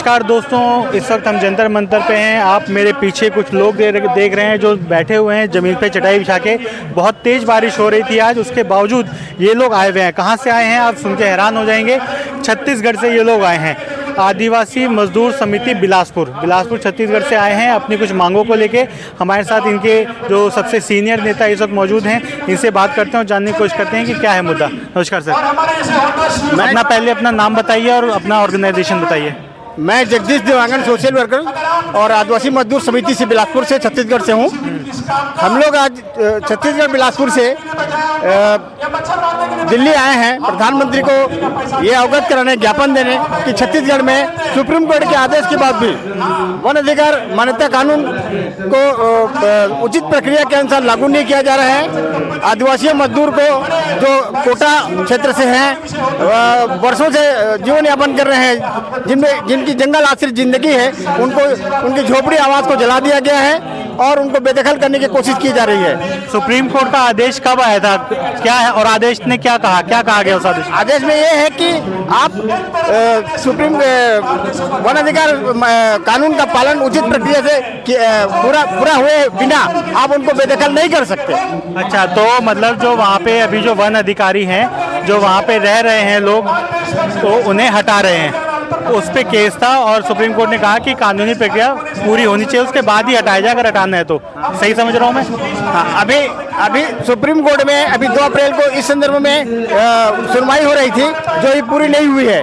नमस्कार दोस्तों, इस वक्त हम जंतर मंतर पे हैं। आप मेरे पीछे कुछ लोग देख रहे हैं जो बैठे हुए हैं ज़मीन पे चटाई बिछा के। बहुत तेज़ बारिश हो रही थी आज, उसके बावजूद ये लोग आए हुए हैं। कहाँ से आए हैं आप सुन के हैरान हो जाएंगे। छत्तीसगढ़ से ये लोग आए हैं। आदिवासी मजदूर समिति बिलासपुर छत्तीसगढ़ से आए हैं अपनी कुछ मांगों को लेके। हमारे साथ इनके जो सबसे सीनियर नेता इस वक्त मौजूद हैं, इनसे बात करते हैं और जानने की कोशिश करते हैं कि क्या है मुद्दा। नमस्कार सर, पहले अपना नाम बताइए और अपना ऑर्गेनाइजेशन बताइए। मैं जगदीश देवांगन, सोशल वर्कर और आदिवासी मजदूर समिति से बिलासपुर से छत्तीसगढ़ से हूँ। हम लोग आज छत्तीसगढ़ बिलासपुर से दिल्ली आए हैं प्रधानमंत्री को ये अवगत कराने, ज्ञापन देने कि छत्तीसगढ़ में सुप्रीम कोर्ट के आदेश के बाद भी वन अधिकार मान्यता कानून को उचित प्रक्रिया के अनुसार लागू नहीं किया जा रहा है। आदिवासी मजदूर को जो कोटा क्षेत्र से हैं, वर्षों से जीवन यापन कर रहे हैं, जिनकी जंगल आश्रित जिंदगी है, उनकी झोपड़ी आवास को जला दिया गया है और उनको बेदखल करने की कोशिश की जा रही है। सुप्रीम कोर्ट का आदेश कब आया था, क्या है और आदेश ने क्या कहा गया उस आदेश में ये है कि आप सुप्रीम वन अधिकार कानून का पालन उचित प्रक्रिया से पूरा हुए बिना आप उनको बेदखल नहीं कर सकते। अच्छा, तो मतलब जो वहाँ पे अभी जो वन अधिकारी हैं, जो वहाँ पे रह रहे हैं लोग, तो उन्हें हटा रहे हैं, उस पे केस था और सुप्रीम कोर्ट ने कहा कि कानूनी प्रक्रिया पूरी होनी चाहिए, उसके बाद ही हटाया जाए अगर हटाना है तो। सही समझ रहा हूँ मैं? हाँ, अभी सुप्रीम कोर्ट में अभी 2 अप्रैल को इस संदर्भ में सुनवाई हो रही थी, जो ही पूरी नहीं हुई है।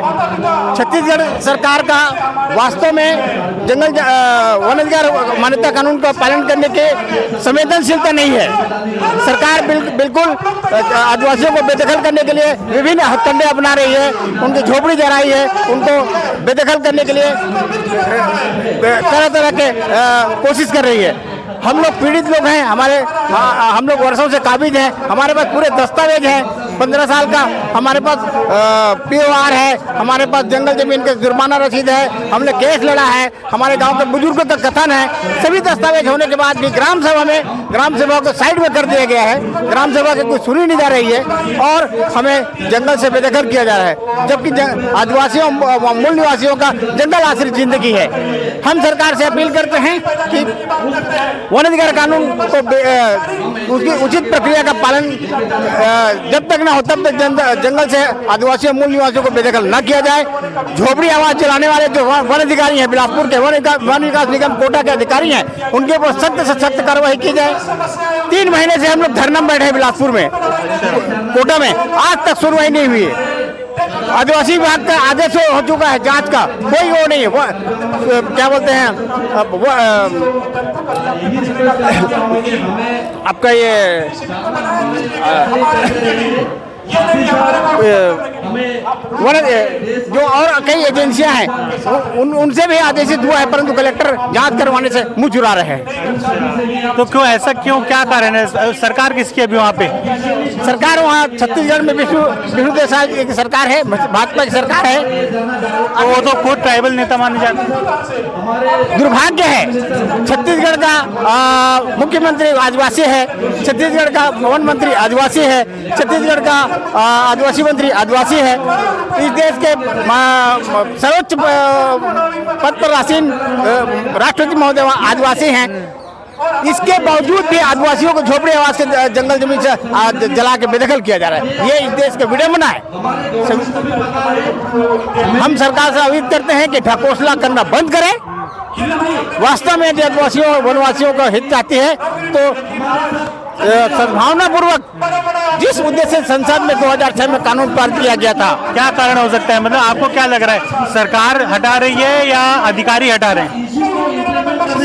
छत्तीसगढ़ सरकार का वास्तव में जंगल वन अधिकार मान्यता कानून का पालन करने के संवेदनशीलता नहीं है। सरकार बिल्कुल आदिवासियों को बेदखल करने के लिए विभिन्न हथकंडे अपना रही है, उनकी झोपड़ी जलाई है, उनको बेदखल करने के लिए तरह तरह के कोशिश कर रही है। हम लोग पीड़ित लोग हैं, हम लोग वर्षों से काबिज हैं, हमारे पास पूरे दस्तावेज हैं। 15 साल का हमारे पास POR है, हमारे पास जंगल जमीन का जुर्माना रसीद है, हमने केस लड़ा है, हमारे गांव के बुजुर्गों का कथन है। सभी दस्तावेज होने के बाद भी ग्राम सभा को साइड में कर दिया गया है। ग्राम सभा की कोई सुनी नहीं जा रही है और हमें जंगल से बेदखल किया जा रहा है, जबकि आदिवासियों मूल निवासियों का जंगल आश्रित जिंदगी है। हम सरकार से अपील करते हैं कि वन अधिकार कानून को उसकी उचित प्रक्रिया का पालन जब तक ना हो तब तक जंगल से आदिवासी मूल निवासियों को बेदखल न किया जाए। झोपड़ी आवाज चलाने वाले जो वन अधिकारी हैं, बिलासपुर के वन विकास निगम कोटा के अधिकारी हैं, उनके ऊपर सख्त से सख्त कार्रवाई की जाए। 3 महीने से हम लोग धरना में बैठे हैं बिलासपुर में, कोटा में, आज तक सुनवाई नहीं हुई है। आदिवासी विभाग का आदेश हो चुका है जांच का, कोई वो नहीं है। क्या बोलते हैं आपका ये जो और कई एजेंसियां हैं उनसे भी आदेशित हुआ है, परंतु कलेक्टर जांच करवाने से मुंह चुरा रहे हैं। तो क्यों ऐसा, क्या कारण है? सरकार किसकी अभी वहाँ पे? सरकार वहाँ छत्तीसगढ़ में विष्णु देसाई की सरकार है, भाजपा की सरकार है। तो वो तो खुद ट्राइबल नेता माने जाते हैं। दुर्भाग्य है, छत्तीसगढ़ का मुख्यमंत्री आदिवासी है, छत्तीसगढ़ का वन मंत्री आदिवासी है, छत्तीसगढ़ का आदिवासी मंत्री आदिवासी है। इस देश के सर्वोच्च पद पर आसीन राष्ट्रपति महोदय आदिवासी हैं। इसके बावजूद भी आदिवासियों को झोपड़ी आवास के जंगल जमीन से जला के बेदखल किया जा रहा है। ये इस देश का विडंबना है। हम सरकार से आह्वान करते हैं कि ढकोसला करना बंद करें। वास्तव में यदि आदिवासियों वनवासियों का हित चाहती है तो सद्भावना पूर्वक जिस उद्देश्य से संसद में 2006 में कानून पारित किया गया था, क्या कारण हो सकता है? मतलब आपको क्या लग रहा है, सरकार हटा रही है या अधिकारी हटा रहे हैं?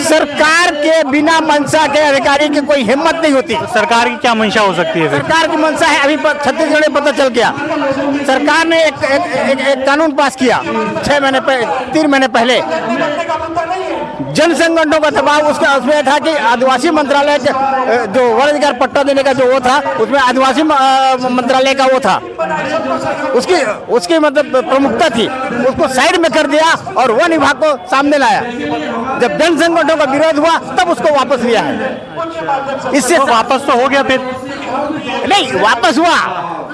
सरकार के बिना मंशा के अधिकारी की कोई हिम्मत नहीं होती। तो सरकार की क्या मंशा हो सकती है? सरकार की मंशा है, अभी छत्तीसगढ़ में पता चल गया। सरकार ने एक कानून पास किया 3 महीने पहले। जन संगठनों का दबाव उसमें था कि आदिवासी मंत्रालय जो वन अधिकार पट्टा देने का जो वो था, उसमें आदिवासी मंत्रालय का वो था, उसकी मतलब प्रमुखता थी। उसको साइड में कर दिया और वन विभाग को सामने लाया। जब जन संगठन संकटों का विरोध हुआ तब उसको वापस लिया है। इससे तो वापस तो हो गया फिर। नहीं वापस हुआ,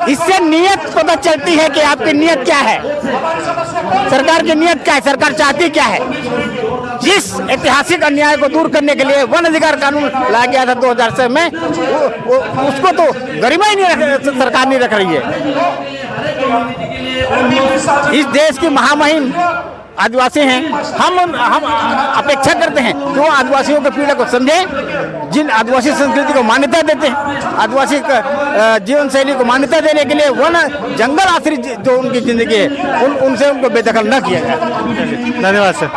इससे नियत पता चलती है कि आपकी नियत क्या है, सरकार की नियत क्या है, सरकार चाहती क्या है। जिस ऐतिहासिक अन्याय को दूर करने के लिए वन अधिकार कानून लाया गया था 2006 में, उसको तो गरिमा ही नहीं सरकार नहीं रख रही है। इस देश की महामहिम आदिवासी हैं, हम अपेक्षा करते हैं कि वो आदिवासियों के पीड़ा को समझें, जिन आदिवासी संस्कृति को मान्यता देते हैं, आदिवासी जीवन शैली को मान्यता देने के लिए वन जंगल आश्रित जो उनकी जिंदगी है उनसे उनको बेदखल न किया जाए। धन्यवाद सर।